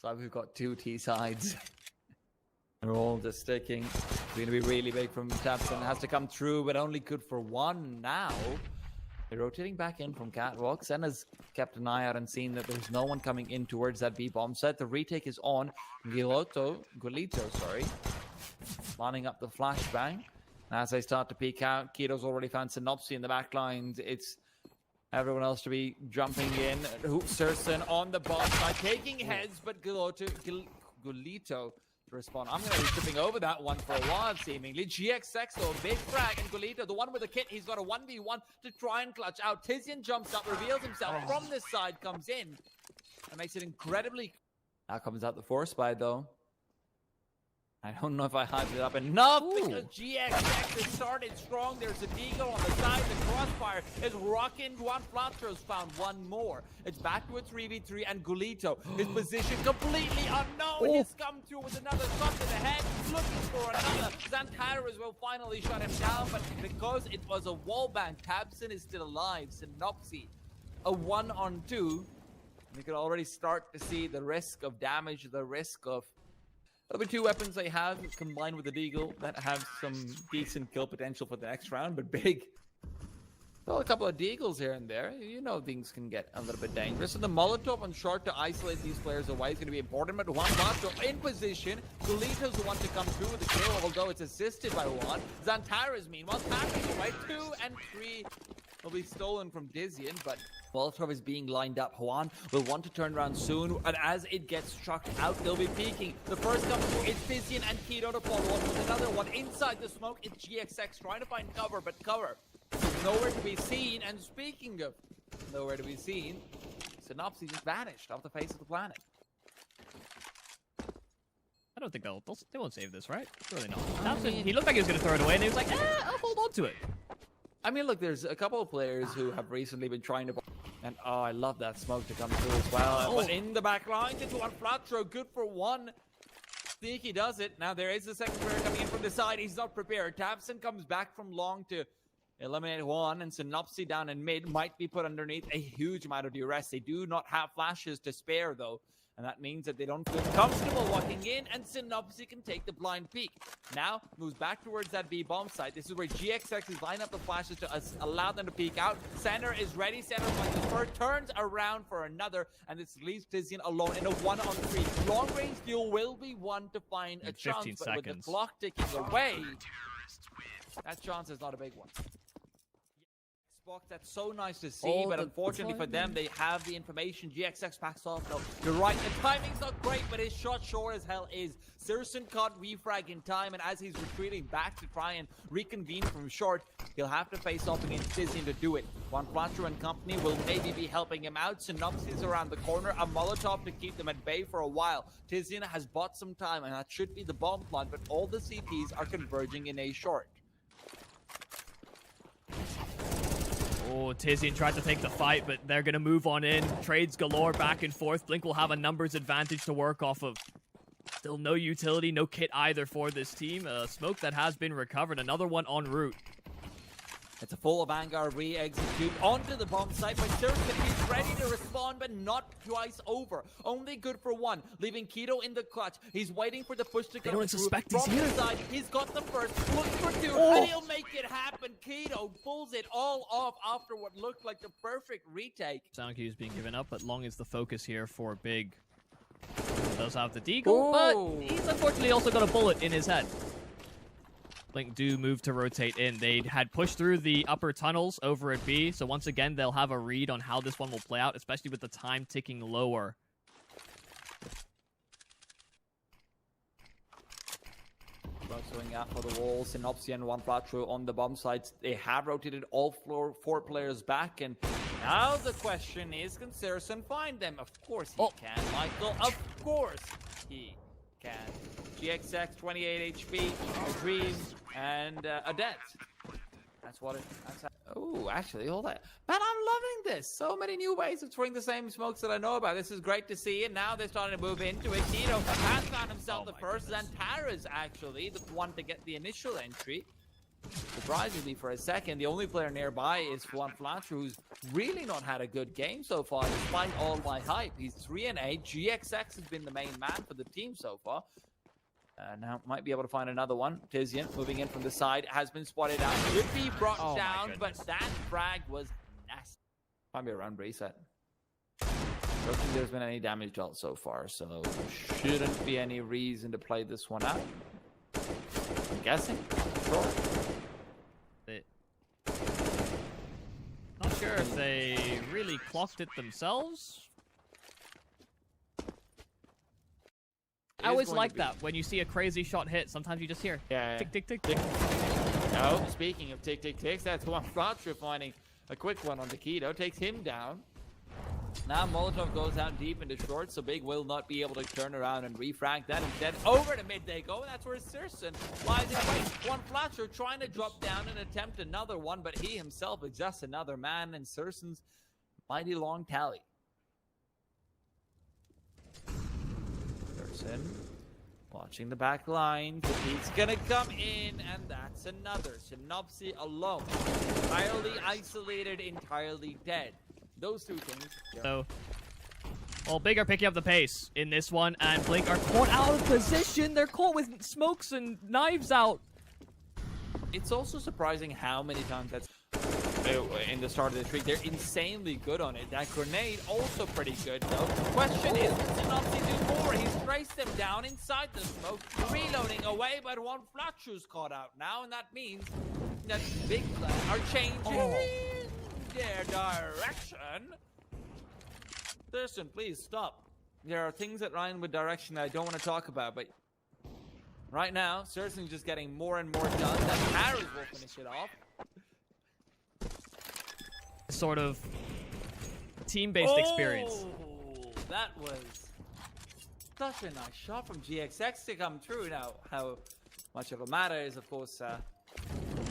So we've got two T sides. They're all just sticking. It's going to be really big from Tapson. Has to come through, but only good for one now. They're rotating back in from Catwalk. Sen has kept an eye out and seen that there's no one coming in towards that B bomb set. The retake is on. Gulito, lining up the flashbang. As they start to peek out, Keto's already found Synopsy in the back lines. It's everyone else to be jumping in. Surson on the bomb side, taking heads, but Gulito to respond. I'm going to be tripping over that one for a while, seemingly. GXX, though, big frag, and Gulito, the one with the kit, he's got a 1v1 to try and clutch out. Tizian jumps up, reveals himself from this side, comes in, and makes it incredibly... Now comes out the force buy, though. I don't know if I hyped it up enough because GXX has started strong. There's a Deagle on the side. The crossfire is rocking. Juan Flatro's found one more. It's back to a 3v3 and Gulito, his position completely unknown. He's come through with another shot to the head, looking for another. Xantares will finally shut him down, but because it was a wallbang, Tabson is still alive. Synopsy, a 1-on-2. We can already start to see the risk of damage, the risk of... There'll be two weapons they have combined with the Deagle that have some decent kill potential for the next round, but big. Well, a couple of Deagles here and there. You know things can get a little bit dangerous. And the Molotov on short to isolate these players away is going to be important. But Juan Bato in position. Gulito's the one to come through with the kill, although it's assisted by Juan. Xantares, meanwhile, tapping away. 2 and 3 will be stolen from Dizian, but Molotov is being lined up. Juan will want to turn around soon, and as it gets struck out, they'll be peeking. The first comes through, it's Dizian and Keto to follow on with another one. Inside the smoke, it's GXX trying to find cover, but cover is nowhere to be seen. And speaking of nowhere to be seen, Synopsy just vanished off the face of the planet. I don't think they won't save this, right? Surely not. He looked like he was going to throw it away, and he was like, I'll hold on to it. I mean, look, there's a couple of players who have recently been trying to... And, I love that smoke to come through as well. But in the back line, into one flat throw, good for one. Sneaky does it. Now, there is a second player coming in from the side. He's not prepared. Tabson comes back from long to eliminate Juan, and Synopsy down in mid might be put underneath a huge amount of duress. They do not have flashes to spare, though. And that means that they don't feel comfortable walking in, and Synopsy can take the blind peek. Now, moves back towards that B bomb site. This is where GXX is lining up the flashes to allow them to peek out. Center is ready. Center finds the first, turns around for another, and this leaves Tizian alone in a 1-on-3. Long-range duel will be one to find a chance, but with the clock ticking away, that chance is not a big one. That's so nice to see, but unfortunately for them, they have the information. GXX backs off, though. You're right, the timing's not great, but his shot sure as hell is. Sirson caught refrag in time, and as he's retreating back to try and reconvene from short, he'll have to face off against Tizian to do it. Juan Flacho and company will maybe be helping him out. Synopsis around the corner, a Molotov to keep them at bay for a while. Tizian has bought some time, and that should be the bomb plant, but all the CTs are converging in a short. Oh, Tizian tried to take the fight, but they're going to move on in. Trades galore back and forth. Blink will have a numbers advantage to work off of. Still no utility, no kit either for this team. Smoke that has been recovered. Another one en route. It's a full Vanguard re-execute onto the bomb site, but Sirson is ready to respond, but not twice over. Only good for one, leaving Keto in the clutch. He's waiting for the push to come through. From the side, he's got the first, looks for two, and he'll make it happen. Keto pulls it all off after what looked like the perfect retake. Sound cue is being given up, but Long is the focus here for Big. He does have the Deagle, but he's unfortunately also got a bullet in his head. Blink do move to rotate in. They had pushed through the upper tunnels over at B, so once again, they'll have a read on how this one will play out, especially with the time ticking lower. Swing out for the wall. Synopsy and Juan Flacho on the bomb sites. They have rotated all 4 players back, and now the question is, can Sirson find them? Of course he can, Michael. Of course he can. GXX, 28 HP, a Dream, and a Death. That's what it... Oh, actually, hold that. Man, I'm loving this. So many new ways of throwing the same smokes that I know about. This is great to see, and now they're starting to move into it. Keto has found himself the first. Xantares, actually, the one to get the initial entry. surprisingly for a second, the only player nearby is Juan Flatcher, who's really not had a good game so far, despite all my hype. He's 3-8. GXX has been the main man for the team so far. Now might be able to find another one. Tizian moving in from the side, has been spotted out. Should be brought down, but that frag was nasty. Might be a round reset. Don't think there's been any damage dealt so far, so shouldn't be any reason to play this one out. I'm guessing. Sure. Not sure if they really clocked it themselves. I always like that when you see a crazy shot hit. Sometimes you just hear tick, tick, tick, tick. No, speaking of tick, tick, ticks, that's Juan Flatcher finding a quick one on Taquito. Takes him down. Now Molotov goes out deep into short, so Big will not be able to turn around and refrag that. Instead, over to mid they go, and that's where Sirson lies in wait. Juan Flatcher trying to drop down and attempt another one, but he himself is just another man, and Sirson's mighty long tally. Watching the back line. He's gonna come in, and that's another. Synopsy alone. Entirely isolated, entirely dead. Those two things. So, well, Big are picking up the pace in this one, and Blink are caught out of position. They're caught with smokes and knives out. It's also surprising how many times that's in the start of the streak. They're insanely good on it. That grenade also pretty good though. Question is, what does Synopsy do more? He's traced them down inside the smoke, reloading away, but Juan Flatcher's caught out now, and that means that Big are changing their direction. Thurston, please stop. There are things that rhyme with direction that I don't want to talk about, but right now, Thurston's just getting more and more done. That Harris will finish it off. Sort of team-based experience. That was such a nice shot from GXX to come through. Now, how much of a matter is, of course, a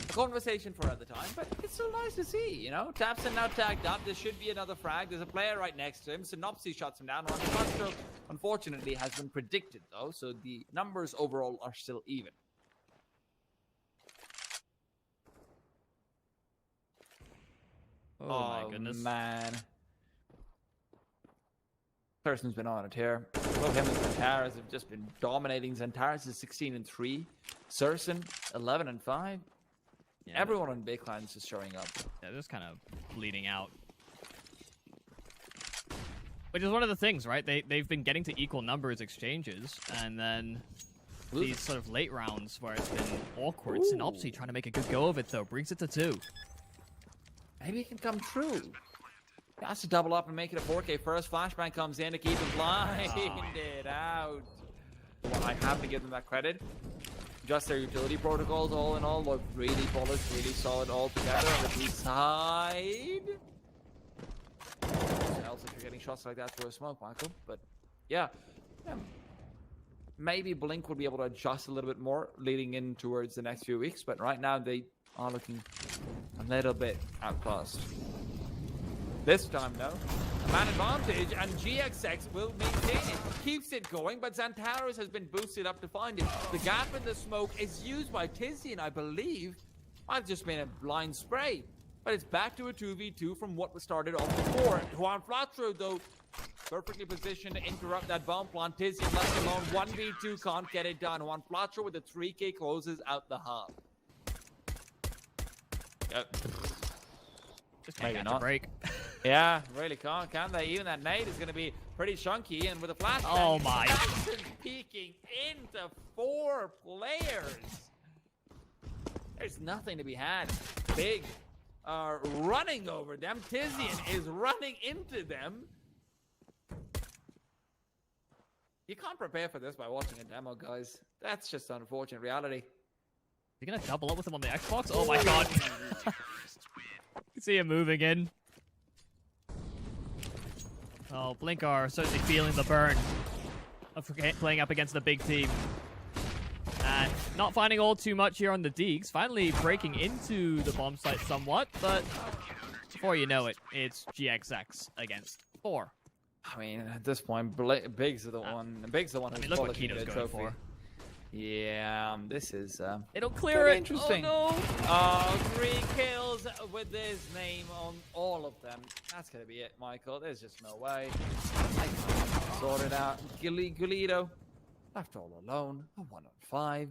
conversation for another time, but it's so nice to see, you know? Tapson now tagged up. There should be another frag. There's a player right next to him. Synopsy shuts him down. One unfortunately has been predicted, though, so the numbers overall are still even. Oh my goodness. Man. Person's been on a tear. Both him and Xantaras have just been dominating. Xantaras is 16-3. Surson, 11-5. Yeah, everyone on Big Clans is showing up. Yeah, they're just kind of bleeding out. Which is one of the things, right? They've been getting to equal numbers exchanges, and then these sort of late rounds where it's been awkward. Synopsy trying to make a good go of it, though. Brings it to 2. Maybe it can come true. He has to double up and make it a 4K first. Flashbang comes in to keep him blinded out. Well, I have to give them that credit. Just their utility protocols, all in all, look really polished, really solid all together on the B side. Else if you're getting shots like that through a smoke, Michael. But yeah. Maybe Blink would be able to adjust a little bit more leading in towards the next few weeks. But right now they are looking a little bit outclassed. This time, though, a man advantage, and GXX will maintain it. Keeps it going, but Xantaras has been boosted up to find it. The gap in the smoke is used by Tizian, I believe. I've just been a blind spray. But it's back to a 2v2 from what was started off before. Juan Flatcher, though, perfectly positioned to interrupt that bomb plant. Tizian left alone. 1v2 can't get it done. Juan Flatcher with a 3K closes out the half. Just can't catch a break. Yeah, really can't, can they? Even that nade is going to be pretty chunky, and with a flashbang, oh my! Peeking into 4 players. There's nothing to be had. Big are running over them. Tizian is running into them. You can't prepare for this by watching a demo, guys. That's just unfortunate reality. You're gonna double up with him on the Xbox? Oh my god! You can see him moving in. Oh, Blink are certainly feeling the burn of playing up against the big team. And not finding all too much here on the Deeks. Finally breaking into the bomb site somewhat, but before you know it, it's GXX against 4. I mean, at this point, Big's the one. Big's the one who's look what polishing Kino's the going trophy. for. Yeah, this is They don't clear it. interesting. Oh, no. Oh, 3 kills with this name on all of them. That's gonna be it, Michael. There's just no way. I can't sort it out. Gulito left all alone. A 1-on-5.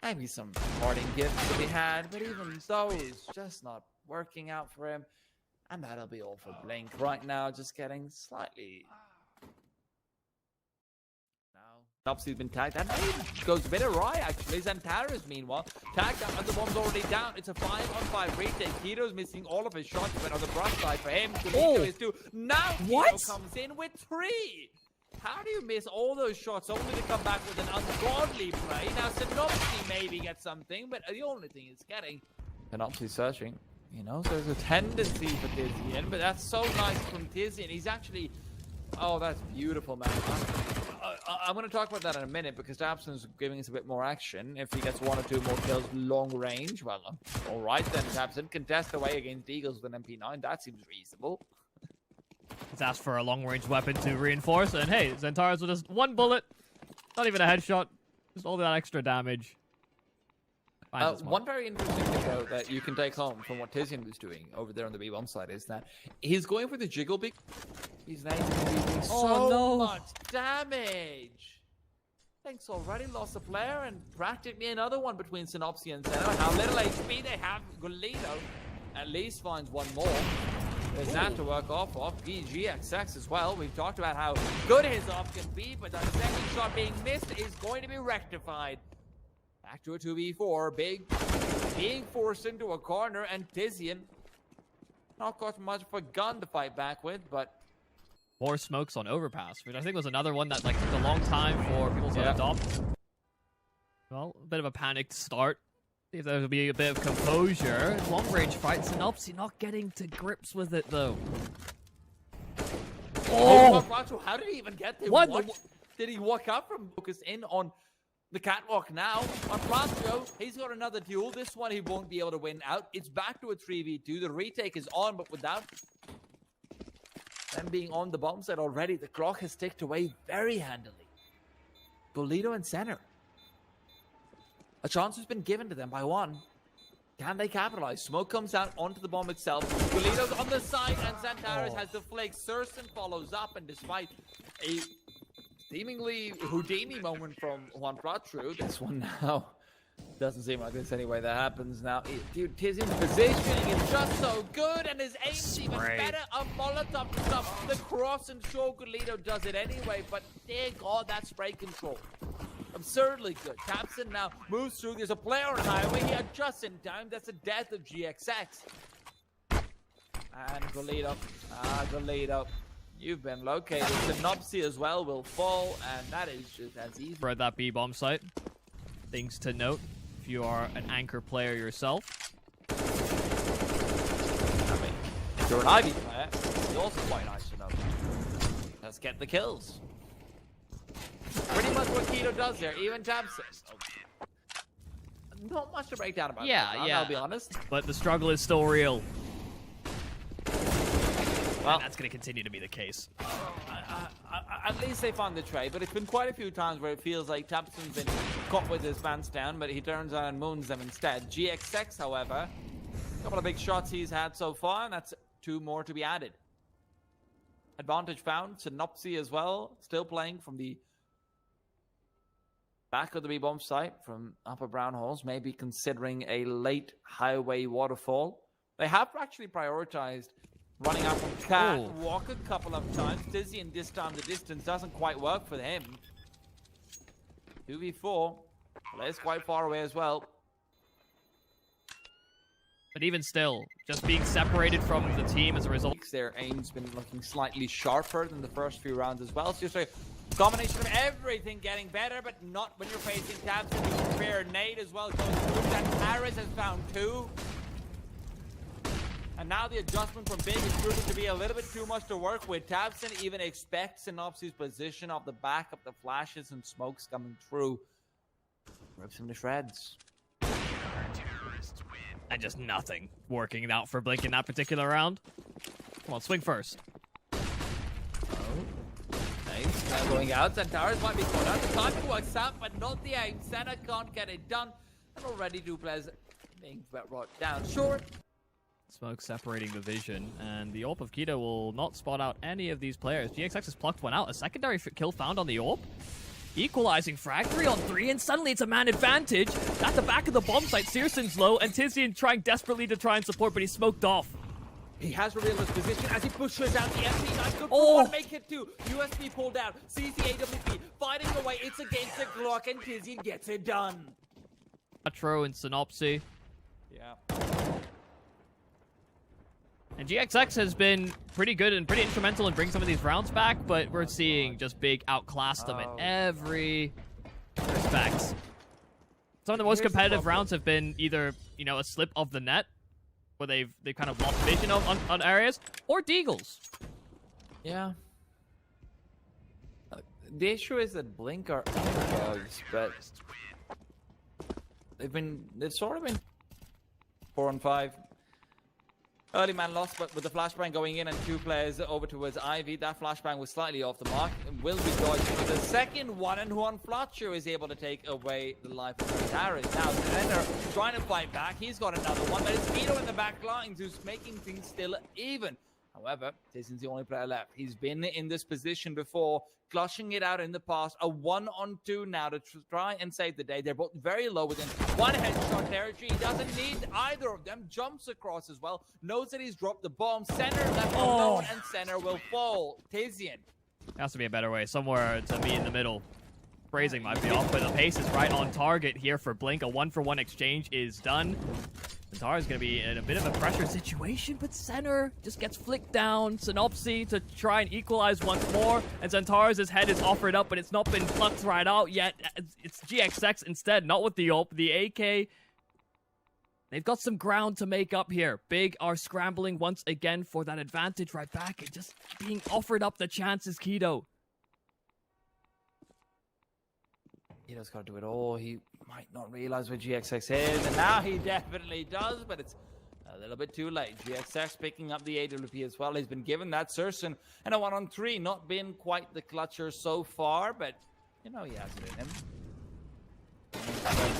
Maybe some parting gifts to be had, but even those just not working out for him. And that'll be all for Blink right now. Just getting slightly. Obviously been tagged. That goes a bit awry, actually. Xantares, meanwhile, tagged up, and the bomb's already down. It's a 5-on-5 retake. Keto's missing all of his shots, but on the brush side for him, Keto is 2. Now Keto comes in with 3. How do you miss all those shots only to come back with an ungodly play? Now, Synopsy maybe gets something, but the only thing he's getting. Synopsy searching. You know, there's a tendency for Tizian, but that's so nice from Tizian. He's actually. Oh, that's beautiful, man. I'm going to talk about that in a minute because Dabson's giving us a bit more action. If he gets 1 or 2 more kills long range, well, all right then, Dabson. Contest away against Eagles with an MP9. That seems reasonable. He's asked for a long-range weapon to reinforce, and hey, Xantares with just 1 bullet. Not even a headshot. Just all that extra damage. One very interesting thing that you can take home from what Tizian was doing over there on the B-bomb side is that he's going for the jiggle big. He's now doing so much damage. Thanks already lost a player and practically another one between Synopsy and Zeno. How little HP they have. Gulito at least finds 1 more. There's that to work off of. GXX as well. We've talked about how good his off can be, but the second shot being missed is going to be rectified. Back to a 2v4. Big being forced into a corner, and Tizian not got much of a gun to fight back with, but more smokes on overpass, which I think was another one that took a long time for people to adopt. Well, a bit of a panicked start. See if there'll be a bit of composure. Long range fight. Synopsy not getting to grips with it though. Oh! How did he even get there? What? Did he walk up from focus in on the catwalk now? On Platio, he's got another duel. This one he won't be able to win out. It's back to a 3v2. The retake is on, but without them being on the bomb site already, the clock has ticked away very handily. Gulito in center. A chance has been given to them by 1. Can they capitalize? Smoke comes out onto the bomb itself. Gulito's on the side, and Xantares has the flick. Surson follows up, and despite a seemingly Houdini moment from Juan Pratru, this one now doesn't seem like this anyway. That happens now. Dude, Tizian's positioning is just so good, and his aim's even better. A Molotov to stop the cross, and sure, Gulito does it anyway, but dear God, that spray control. Absurdly good. Tapson now moves through. There's a player on highway. He adjusts in time. That's the death of GXX. And Gulito. Gulito. You've been located. Synopsy as well will fall, and that is just as easy. For that B-bomb site. Things to note if you are an anchor player yourself. I mean, if you're an Ivy player, it's also quite nice to know. Let's get the kills. Pretty much what Keto does there, even Tabson. Not much to break down about. I'll be honest. But the struggle is still real. Well, and that's going to continue to be the case. At least they found the trade, but it's been quite a few times where it feels like Tabson's been caught with his pants down, but he turns on and moons them instead. GXX, however, a couple of big shots he's had so far, and that's 2 more to be added. Advantage found. Synopsy as well, still playing from the back of the B-bomb site from upper brown holes, maybe considering a late highway waterfall. They have actually prioritized running out from catwalk a couple of times. Tizian this time the distance doesn't quite work for him. 2v4. Players quite far away as well. But even still, just being separated from the team as a result. Their aim's been looking slightly sharper than the first few rounds as well. It's just a combination of everything getting better, but not when you're facing Tabs. And you compare Nate as well. Goes through that. Harris has found 2. And now the adjustment from Big is proving to be a little bit too much to work with. Tabson even expects Synopsy's position off the back of the flashes and smokes coming through. Rips him to shreds. And just nothing working out for Blink in that particular round. Come on, swing first. Oh, nice. Going out, Centaurus might be caught out. The timing works out, but not the aim. Senna can't get it done. And already 2 players being brought down short. Smoke separating the vision, and the AWP of Keto will not spot out any of these players. GXX has plucked one out. A secondary kill found on the AWP. Equalizing frag 3 on 3, and suddenly it's a man advantage. At the back of the bomb site, Searson's low, and Tizian trying desperately to try and support, but he's smoked off. He has revealed his position as he pushes out the MP9. Good Oh. for one, make it 2. USB pulled out. CCAWP fighting away. It's against the clock, and Tizian gets it done. Metro and Synopsy. Yeah. And GXX has been pretty good and pretty instrumental in bringing some of these rounds back, but we're seeing just Big outclass them in every respect. Some of the most competitive rounds have been either, you know, a slip of the net, where they've kind of lost vision on areas, or Deagles. Yeah. The issue is that Blink are underdogs, but they've sort of been 4 on 5. Early man lost, but with the flashbang going in and 2 players over towards Ivy, that flashbang was slightly off the mark and will be dodged for the second one, and Juan Fletcher is able to take away the life of Centaurus. Now, Defender trying to fight back. He's got another one, but it's Vito in the back lines who's making things still even. However, this is the only player left. He's been in this position before, clutching it out in the past. A 1-on-2 now to try and save the day. They're both very low within 1 headshot territory. He doesn't need either of them. Jumps across as well. Knows that he's dropped the bomb. Center left alone, and Center will fall. Tizian. There has to be a better way. Somewhere to be in the middle. Phrasing might be off, but the pace is right on target here for Blink. A 1-for-1 exchange is done. Centaurus is going to be in a bit of a pressure situation, but Center just gets flicked down. Synopsy to try and equalize once more, and Centaurus' head is offered up, but it's not been plucked right out yet. It's GXX instead, not with the AWP. The AK, they've got some ground to make up here. Big are scrambling once again for that advantage right back, and just being offered up the chances, Keto. Keto's got to do it all. He might not realize where GXX is, and now he definitely does, but it's a little bit too late. GXX picking up the AWP as well. He's been given that Surson and a 1-on-3. Not been quite the clutcher so far, but you know he has it in him.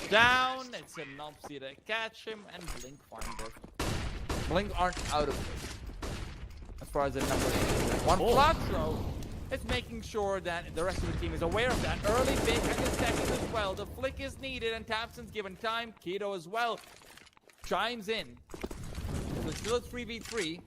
Down. It's a Nopsy to catch him, and Blink find it. Blink aren't out of it as far as the numbers. One Flatro. It's making sure that the rest of the team is aware of that. Early pick and the second as well. The flick is needed, and Tapson's given time. Keto as well chimes in. So it's still a 3v3,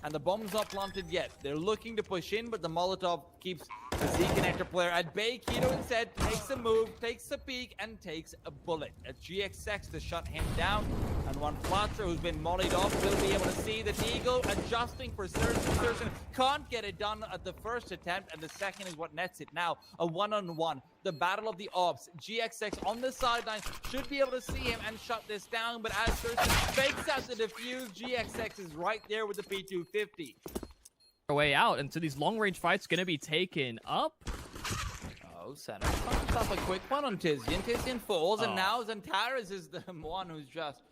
and the bomb's not planted yet. They're looking to push in, but the Molotov keeps the Z-Connector player at bay. Keto instead takes a move, takes a peek, and takes a bullet. A GXX to shut him down. And one Flatcher who's been mollied off will be able to see the Deagle adjusting for Surson. Surson can't get it done at the first attempt, and the second is what nets it now. A 1-on-1. The battle of the ops. GXX on the sideline should be able to see him and shut this down, but as Surson fakes out the defuse, GXX is right there with the P250. Way out, and so these long-range fights going to be taken up. Oh, Center finds himself a quick one on Tizian. Tizian falls, and now Centaurus is the one who's just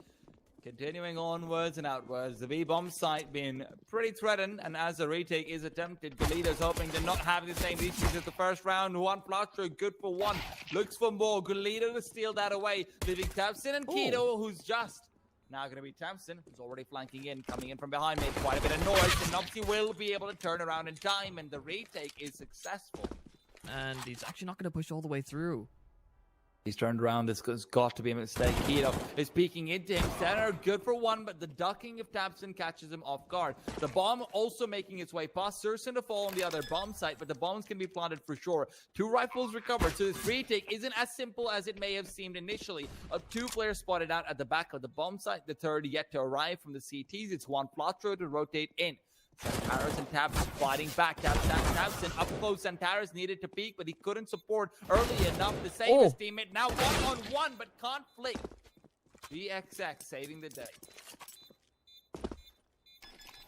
continuing onwards and outwards. The V-bomb site being pretty threatened, and as the retake is attempted, Galida's hoping to not have the same issues as the first round. One Flatcher, good for one, looks for more. Galida to steal that away, leaving Tapson and Keto, who's just now going to be Tapson, who's already flanking in, coming in from behind, made quite a bit of noise, and Nopsy will be able to turn around in time, and the retake is successful. And he's actually not going to push all the way through. He's turned around. This has got to be a mistake. Keto is peeking into him. Center, good for one, but the ducking of Tapson catches him off guard. The bomb also making its way past Surson to fall on the other bomb site, but the bombs can be planted for sure. 2 rifles recovered, so this retake isn't as simple as it may have seemed initially. 2 players spotted out at the back of the bomb site. The third yet to arrive from the CTs. It's one Flatro to rotate in. Centaurus and Tapson fighting back. Tapson up close. Centaurus needed to peek, but he couldn't support early enough to save his teammate. Now 1-on-1, but can't flick. GXX saving the day.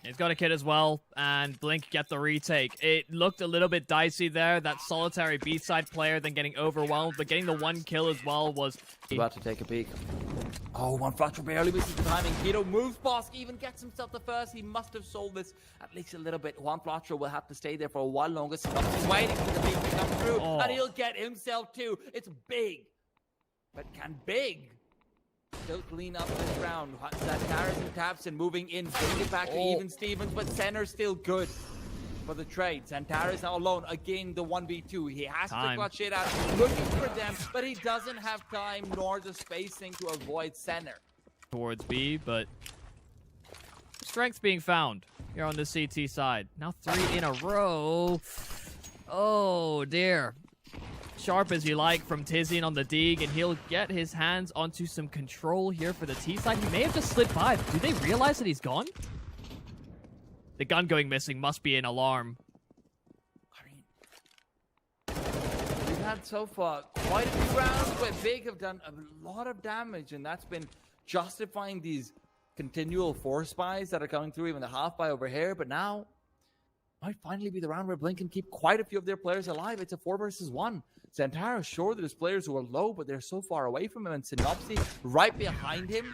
He's got a kid as well, and Blink get the retake. It looked a little bit dicey there, that solitary B-side player then getting overwhelmed, but getting the 1 kill as well was... About to take a peek. Oh, one Fletcher barely misses the timing. Keto moves past, even gets himself the first. He must have sold this at least a little bit. Juan Fletcher will have to stay there for a while longer. He's waiting for the peek to come through, and he'll get himself too. It's big. But can big still clean up this round? Zantaris and Tabson moving in, bring it back to even Stevens, but Senner's still good for the trade. Zantaris now alone, again the 1v2. He has to clutch it out, looking for them, but he doesn't have time nor the spacing to avoid Senner. Towards B, but strength being found here on the CT side. Now 3 in a row. Oh dear. Sharp as you like from Tizian on the dig, and he'll get his hands onto some control here for the T side. He may have just slid by. Do they realize that he's gone? The gun going missing must be an alarm. I mean, we've had so far quite a few rounds where Big have done a lot of damage, and that's been justifying these continual force buys that are coming through, even the half buy over here. But now might finally be the round where Blink can keep quite a few of their players alive. It's a 4 versus 1. Zantara, sure, there's players who are low, but they're so far away from him, and Synopsy right behind him.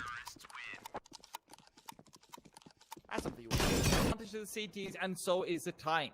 That's something you want. Advantage to the CTs, and so is the time.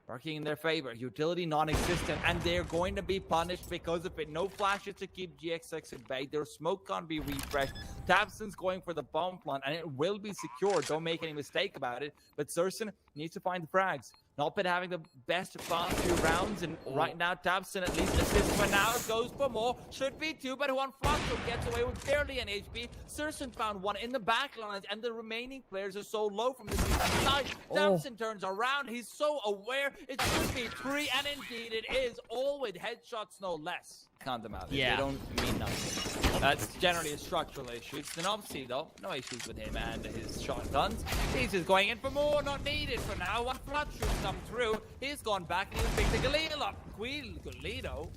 Working in their favor. Utility non-existent, and they're going to be punished because of it. No flashes to keep GXX at bay. Their smoke can't be refreshed. Tabson's going for the bomb plant, and it will be secure. Don't make any mistake about it. But Surson needs to find the frags. Not been having the best past few rounds, and right now Tabson at least assists for now. Goes for more. Should be 2, but Juan Flaco gets away with barely an HP. Surson found 1 in the back lines, and the remaining players are so low from the side. Tabson turns around. He's so aware. It should be 3, and indeed it is. All with headshots, no less. Count them out. Yeah. They don't mean nothing. That's generally a structural issue. It's an obviously though, no issues with him and his shotguns. He's just going in for more, not needed for now. One flat shoots come through. He's gone back and he'll pick the Galito up. Galito.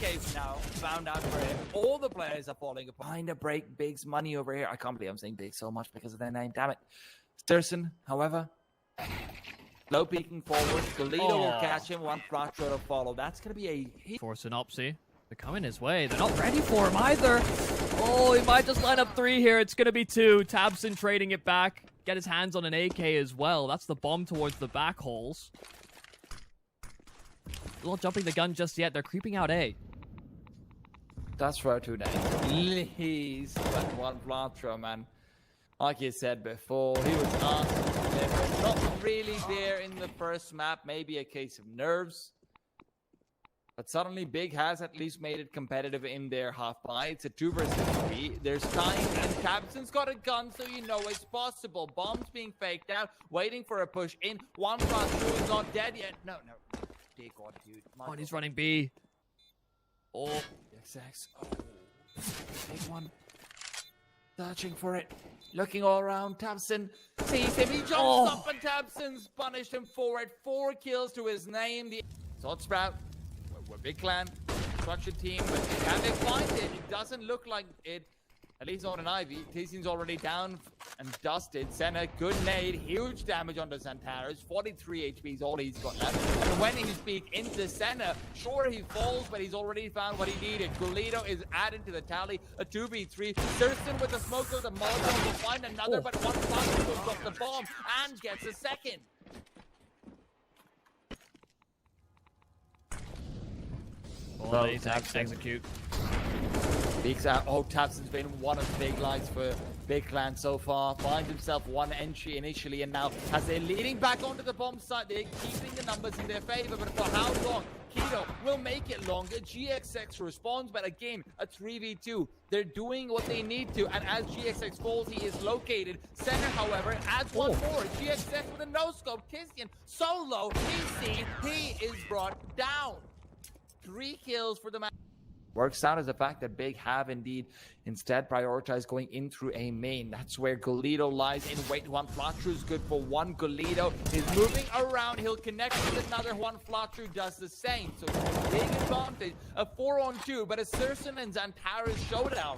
AK's now found out for him. All the players are falling apart. Behind a break, Big's money over here. I can't believe I'm saying Big so much because of their name. Damn it. Sturson, however, low peeking forward. Galito will catch him. One flat shot to follow. That's going to be a hit. For Synopsy. They're coming his way. They're not ready for him either. Oh, he might just line up 3 here. It's going to be 2. Tabson trading it back. Get his hands on an AK as well. That's the bomb towards the back holes. They're not jumping the gun just yet. They're creeping out A. That's for 2 days. Please, but one Flatro, man. Like you said before, he was asked to deliver. Not really there in the first map. Maybe a case of nerves. But suddenly Big has at least made it competitive in their half buy. It's a 2 versus 3. There's time, and Tabson's got a gun, so you know it's possible. Bombs being faked out, waiting for a push in. One plus 2 is not dead yet. No. Dear God, dude. Oh, and he's running B. Oh. XX. Oh. Big one. Searching for it. Looking all around. Tabson sees him. He jumps up, and Tabson's punished him for it. 4 kills to his name. The Salt Sprout. We're big clan, structured team, but can they find it? It doesn't look like it. At least on an Ivy. Tizian's already down and dusted. Senna, good nade, huge damage onto Zantaris. 43 HP is all he's got left. And when he speaks into Senna, sure he falls, but he's already found what he needed. Gulito is added to the tally. A 2v3. Thurston with the smoke of the Molotov will find another, but one flash will drop the bomb and gets a second. Oh, execute. Peeks out. Oh, Tabson's been one of the big lights for Big Clan so far. Finds himself 1 entry initially, and now as they're leading back onto the bomb site, they're keeping the numbers in their favor. But for how long? Keto will make it longer. GXX responds, but again, a 3v2. They're doing what they need to, and as GXX falls, he is located. Center, however, adds one more. GXX with a no-scope. Tizian so low, he's seen. He is brought down. 3 kills for the match. Works out as the fact that Big have indeed instead prioritized going in through a main. That's where Golito lies in wait. One Flatru's good for 1. Golito is moving around. He'll connect with another. One Flatru does the same. So it's a big advantage. A 4-on-2, but a Surson and Zantaris showdown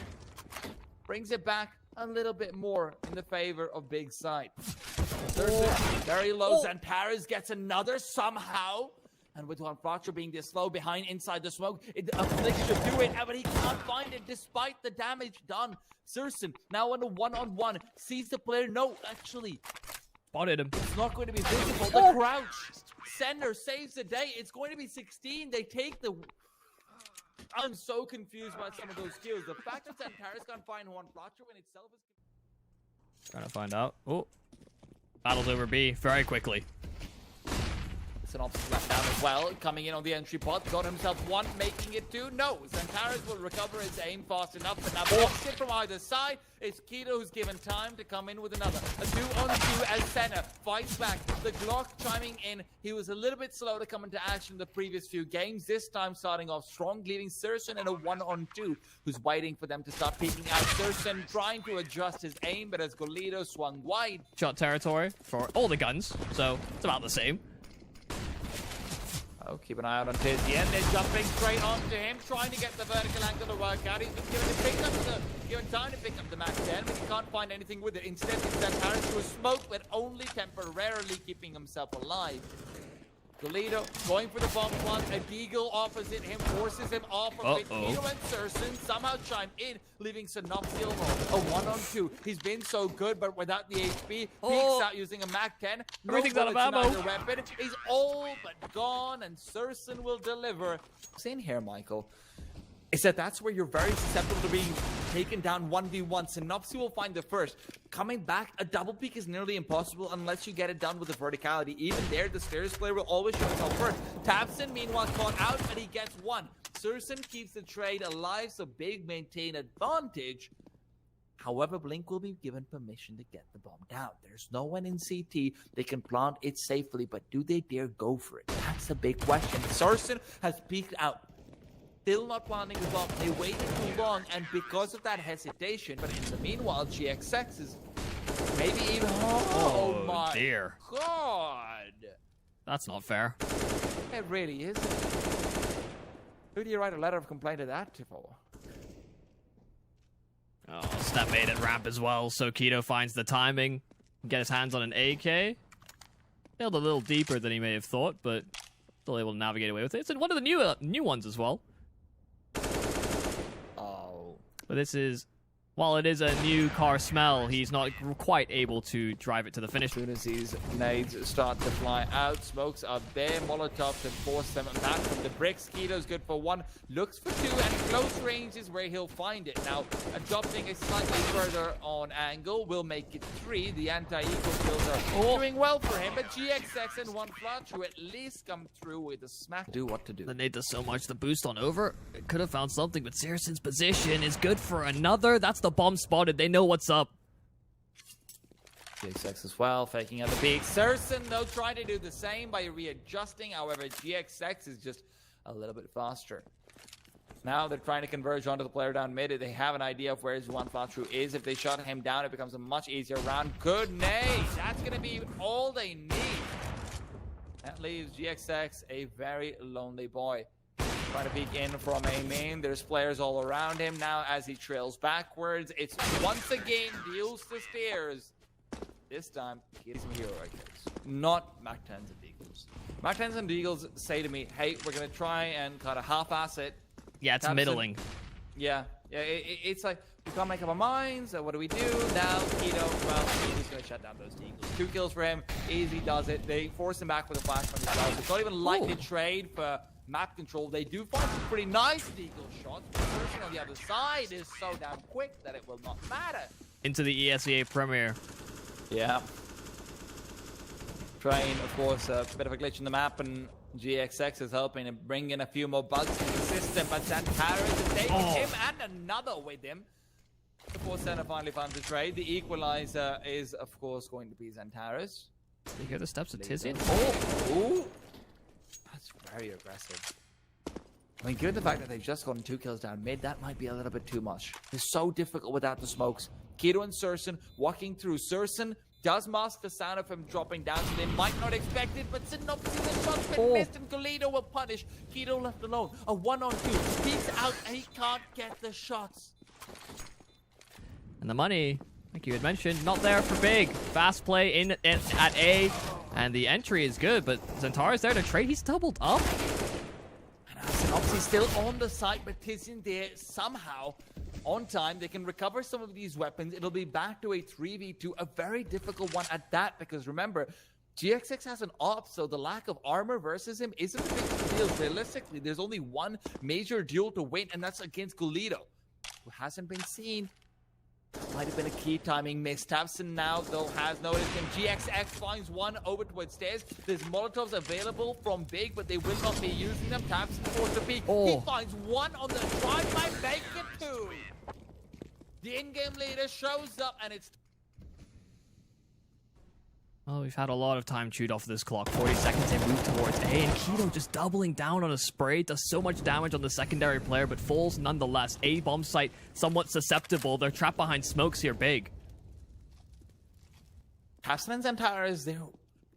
brings it back a little bit more in the favor of big side. Surson very low. Xantares gets another somehow. And with Juan Fracho being this slow behind inside the smoke, a flick should do it, but he can't find it despite the damage done. Surson now on a one-on-one, sees the player. No, actually, Spotted him. it's not going to be visible. The crouch. Sender saves the day. It's going to be 16. They take the... I'm so confused by some of those kills. The fact that Xantares can't find Juan Fracho in itself is... Trying to find out. Oh. Battles over B very quickly. Synopsis left down as well, coming in on the entry pod, got himself one, making it two. No, Xantares will recover his aim fast enough, but now blocks it from either side. It's Keto who's given time to come in with another. A 2-on-2 as Senna fights back. The Glock chiming in. He was a little bit slow to come into action the previous few games. This time starting off strong, leaving Surson in a 1-on-2, who's waiting for them to start peeking out. Surson trying to adjust his aim, but as Golito swung wide. Shot territory for all the guns, so it's about the same. Oh, keep an eye out on Tizian. They're jumping straight onto him, trying to get the vertical angle to work out. He's been given time to pick up the Mac 10, but he can't find anything with it. Instead, it's Xantares to a smoke, but only temporarily keeping himself alive. Golito going for the bomb one. A Deagle opposite him, forces him off of it. Keto and Surson somehow chime in, leaving Synopsil a 1-on-2. He's been so good, but without the HP, peeks out using a Mac 10. Everything's out of ammo. Weapon. He's all but gone, and Surson will deliver. Saying here, Michael, is that that's where you're very susceptible to being taken down 1v1. Synopsi will find the first. Coming back, a double peek is nearly impossible unless you get it done with the verticality. Even there, the stairs player will always show himself first. Tabson, meanwhile, caught out, but he gets one. Surson keeps the trade alive, so Big maintain advantage. However, Blink will be given permission to get the bomb down. There's no one in CT. They can plant it safely, but do they dare go for it? That's the big question. Surson has peeked out. Still not planting the bomb. They waited too long, and because of that hesitation, but in the meanwhile, GXX is maybe even... Oh my dear. God. That's not fair. It really isn't. Who do you write a letter of complaint to that for? Oh, Snap made it ramp as well, so Keto finds the timing. Get his hands on an AK. Failed a little deeper than he may have thought, but still able to navigate away with it. It's one of the new ones as well. But this is, while it is a new car smell, he's not quite able to drive it to the finish. As soon as these nades start to fly out, smokes are there. Molotov to force them back from the bricks. Keto's good for one, looks for two, and close range is where he'll find it. Now, adopting a slightly further on angle will make it 3. The anti-equal kills are doing well for him, but GXX and One Flash who at least come through with a smack. Do what to do. The nade does so much. The boost on over, it could have found something, but Saracen's position is good for another. That's the bomb spotted. They know what's up. GXX as well, faking out the peak. Surson, though, trying to do the same by readjusting. However, GXX is just a little bit faster. Now they're trying to converge onto the player down mid. They have an idea of where Juan Flatru is. If they shut him down, it becomes a much easier round. Good nade. That's going to be all they need. That leaves GXX a very lonely boy. Trying to peek in from a main. There's players all around him now as he trails backwards. It's once again deals the stairs. This time, he's some hero kills. Not Mac-10s and Deagles. Mac-10s and Deagles say to me, hey, we're going to try and kind of half-ass it. Yeah, it's middling. Yeah. It's like, we can't make up our minds. What do we do? Now, Keto, well, he's going to shut down those Deagles. 2 kills for him. Easy does it. They force him back with a flashbang as well. So it's not even likely trade for map control. They do find some pretty nice Deagle shots. The person on the other side is so damn quick that it will not matter. Into the ESEA Premier. Yeah. Trying, of course, a bit of a glitch in the map, and GXX is helping to bring in a few more bugs to the system, but Xantares is taking him and another with him. The 4 center finally finds the trade. The equalizer is, of course, going to be Xantares. You hear the steps of Tizian? Ooh. That's very aggressive. I mean, given the fact that they've just gotten 2 kills down mid, that might be a little bit too much. It's so difficult without the smokes. Keto and Surson walking through. Surson does mask the sound of him dropping down, so they might not expect it, but Synopsis, the shot's been missed, and Golito will punish. Keto left alone. A 1-on-2. Peeks out, and he can't get the shots. And the money, like you had mentioned, not there for Big. Fast play in at A, and the entry is good, but Xantara's there to trade. He's doubled up. And obviously still on the site, but Tizian there somehow on time. They can recover some of these weapons. It'll be back to a 3v2, a very difficult one at that, because remember, GXX has an op, so the lack of armor versus him isn't a big deal. Realistically, there's only one major duel to win, and that's against Gulito, who hasn't been seen. Might have been a key timing miss. tabseN now, though, has noticed him. GXX finds one over towards stairs. There's Molotovs available from Big, but they will not be using them. tabseN forced to peek. He finds one on the drive-by, make it two. The in-game leader shows up, and it's... Oh, we've had a lot of time chewed off this clock. 40 seconds, they move towards A, and Keto just doubling down on a spray. Does so much damage on the secondary player, but falls nonetheless. A bomb site somewhat susceptible. They're trapped behind smokes here, Big. tabseN and Xantara, they're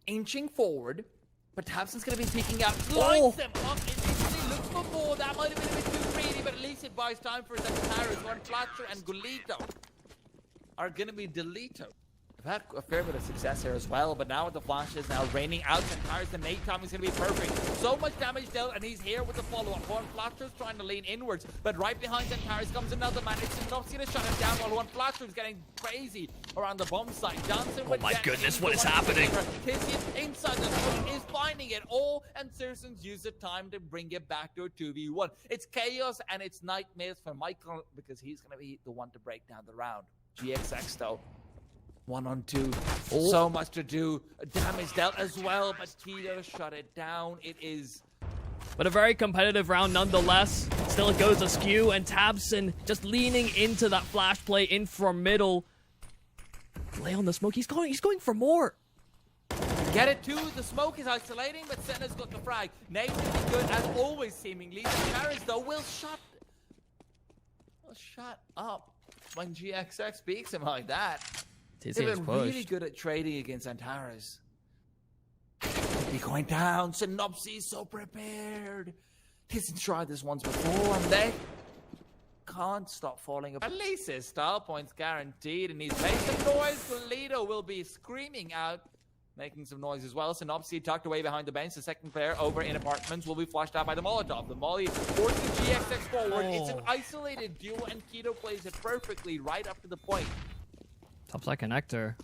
inching forward, but tabseN's going to be peeking out. Lines them up, instantly looks for more. That might have been a bit too greedy, but at least it buys time for Xantara. One Flatcher and Gulito are going to be deleted. I've had a fair bit of success here as well, but now with the flashes now raining out, Xantara's the nade time is going to be perfect. So much damage dealt, and he's here with the follow-up. One Flasher's trying to lean inwards, but right behind Xantara's comes another man. It's Synopsy to shut him down, while One Flasher's getting crazy around the bomb site. Dancing with my goodness, what is happening? Tizian inside the smoke is finding it all, and CSGO's used the time to bring it back to a 2v1. It's chaos, and it's nightmares for Michael, because he's going to be the one to break down the round. GXX, though. 1-on-2, so much to do. Damage dealt as well, but Keto shut it down. It is... But a very competitive round nonetheless. Still it goes askew, and tabseN just leaning into that flash play in from middle. Lay on the smoke, he's going for more. Get it too, the smoke is isolating, but Senna's got the frag. Nate's gonna be good as always, seemingly. The Paris, though, will shut up when GXX beats him like that. They've been really good at trading against Xantara's. Be going down. Synopsy so prepared. Tizian tried this once before, and they can't stop falling apart. At least his style points guaranteed, and he's made some noise. Gulito will be screaming out, making some noise as well. Synopsy tucked away behind the bench. The second player over in apartments will be flushed out by the Molotov. The Molly forces GXX forward. It's an isolated duel, and Keto plays it perfectly right up to the point. Topside connector.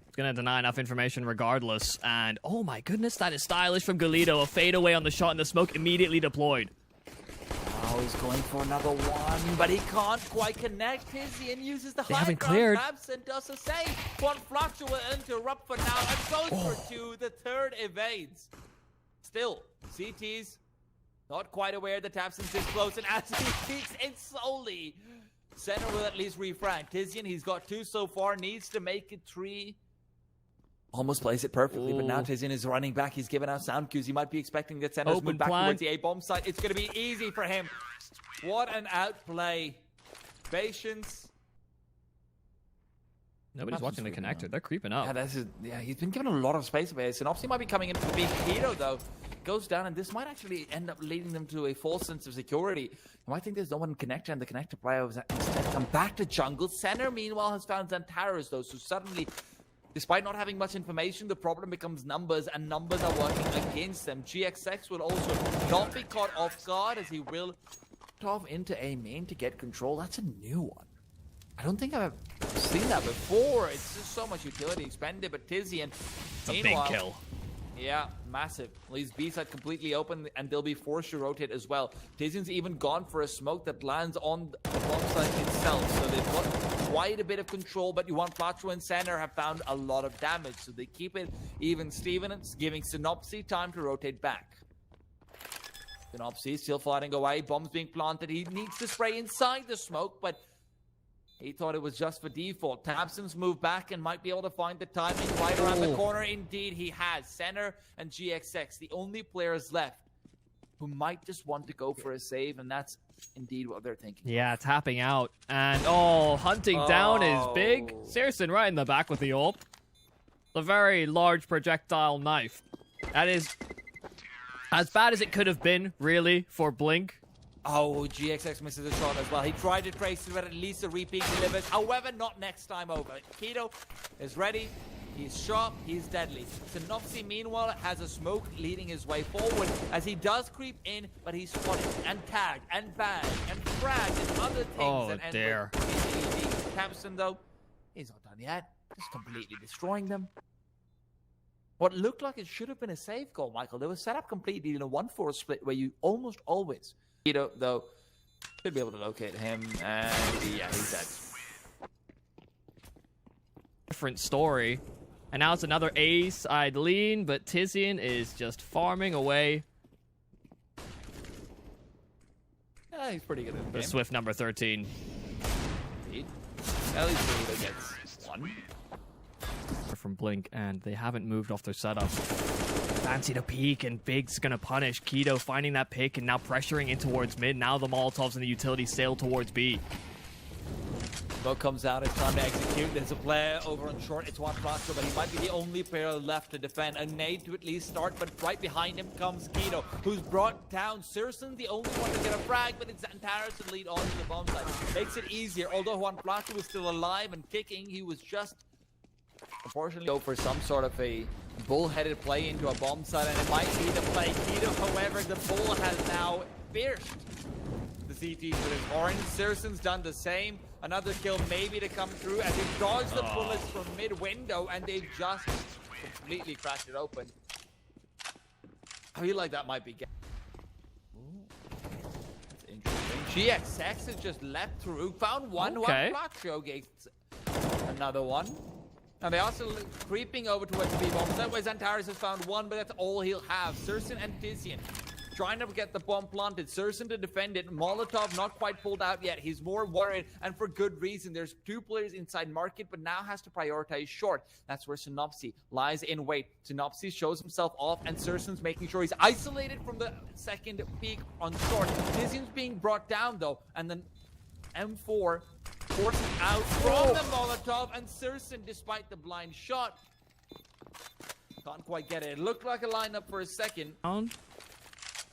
It's gonna deny enough information regardless. And oh my goodness, that is stylish from Gulito. A fadeaway on the shot, and the smoke immediately deployed. Oh, he's going for another one, but he can't quite connect. Tizian uses the high haven't cleared. tabseN does the same. One Flasher will interrupt for now and goes for two. The third evades. Still, CT's not quite aware that tabseN's this close, and as he peeks in slowly, Center will at least refrag. Tizian, he's got two so far, needs to make it three. Almost plays it perfectly, but now Tizian is running back. He's given out sound cues. He might be expecting that Center's move back towards the A-bomb site. It's going to be easy for him. What an outplay. Patience. Nobody's watching the connector. They're creeping up. Yeah, he's been given a lot of space away. Synopsy might be coming in for being Keto, though. Goes down, and this might actually end up leading them to a false sense of security. You might think there's no one connector, and the connector player has instead come back to jungle. Center, meanwhile, has found Xantara's, though, so suddenly, despite not having much information, the problem becomes numbers, and numbers are working against them. GXX will also not be caught off guard, as he will off into A main to get control. That's a new one. I don't think I've seen that before. It's just so much utility expended, but Tizian, it's a big kill. Yeah, massive. Leaves B side completely open, and they'll be forced to rotate as well. Tizian's even gone for a smoke that lands on the bomb site itself, so they've got quite a bit of control, but you want Flatro and Center have found a lot of damage, so they keep it even Stevens, giving Synopsy time to rotate back. Synopsy still fighting away, bombs being planted. He needs to spray inside the smoke, but he thought it was just for default. tabseN's moved back and might be able to find the timing right around the corner. Indeed, he has. Center and GXX, the only players left who might just want to go for a save, and that's indeed what they're thinking. Yeah, tapping out. And, hunting down is Big. CSGO right in the back with the ult. A very large projectile knife. That is as bad as it could have been, really, for Blink. Oh, GXX misses a shot as well. He tried to trace it, but at least a repeat delivers. However, not next time over. Keto is ready. He's sharp. He's deadly. Synopsy, meanwhile, has a smoke leading his way forward as he does creep in, but he's spotted and tagged and bagged and fragged and other things. Oh, and dear. Campson, though, he's not done yet. Just completely destroying them. What looked like it should have been a safe goal, Michael. They were set up completely in a 1-4 split where you almost always, though, should be able to locate him, and yeah, he's dead. Different story. And now it's another A-side lean, but Tizian is just farming away. Yeah, he's pretty good at The Swift number 13. Indeed. At least he gets one. From Blink, and they haven't moved off their setup. Fancy the peek, and Big's gonna punish. Keto finding that pick and now pressuring in towards mid. Now the Molotovs and the utility sail towards B. Smoke comes out, it's time to execute. There's a player over on short. It's one Flasko, but he might be the only player left to defend. A nade to at least start, but right behind him comes Keto, who's brought down Sirson, the only one to get a frag, but it's Antares to lead on to the bomb site. Makes it easier, although Juan Flasko was still alive and kicking, he was just unfortunately go for some sort of a bull-headed play into a bomb site, and it might be the play. Keto, however, the bull has now pierced the CTs with his orange. Sirson's done the same. Another kill maybe to come through as he dodged the bullets from mid-window, and they've just completely cracked it open. I feel like that might be... That's interesting. GXX has just leapt through, found one. Okay. One Flaxo gets another one. And they also creeping over towards the B-bomb. That way Antares has found one, but that's all he'll have. Sirson and Tizian trying to get the bomb planted. Sirson to defend it. Molotov not quite pulled out yet. He's more worried, and for good reason. There's two players inside market, but now has to prioritize short. That's where Synopsy lies in wait. Synopsy shows himself off, and Sirson's making sure he's isolated from the second peak on short. Tizian's being brought down, though, and then M4 forcing out from the Molotov, and Sirson, despite the blind shot, can't quite get it. It looked like a lineup for a second.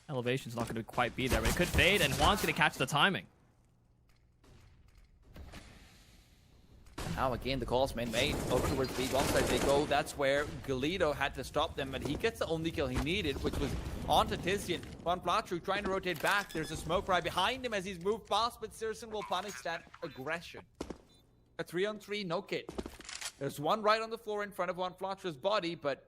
Elevation's not going to quite be there, but it could fade, and Juan's going to catch the timing. Now again, the call's been made over towards the bomb side they go. That's where Galito had to stop them, but he gets the only kill he needed, which was onto Tizian. Von Platru trying to rotate back. There's a smoke right behind him as he's moved past, but Sirson will punish that aggression. A 3-on-3 no kit. There's one right on the floor in front of Von Platru's body, but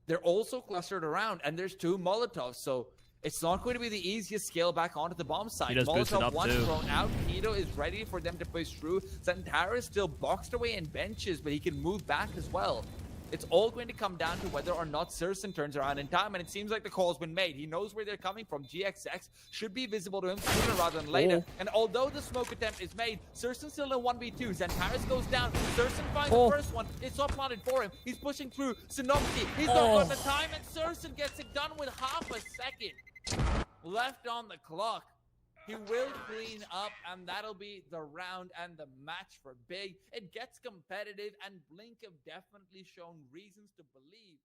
they're also clustered around, and there's two Molotovs, so it's not going to be the easiest scale back onto the bomb site. Molotov once thrown out. Keto is ready for them to push through. Zantara is still boxed away in benches, but he can move back as well. It's all going to come down to whether or not Sirson turns around in time, and it seems like the call's been made. He knows where they're coming from. GXX should be visible to him sooner rather than later. And although the smoke attempt is made, Sirson's still in 1v2. Zantaris goes down. Sirson finds the first one. It's all planted for him. He's pushing through. Synopsy, he's not got the time, and Sirson gets it done with half a second left on the clock. He will clean up, and that'll be the round and the match for Big. It gets competitive, and Blink have definitely shown reasons to believe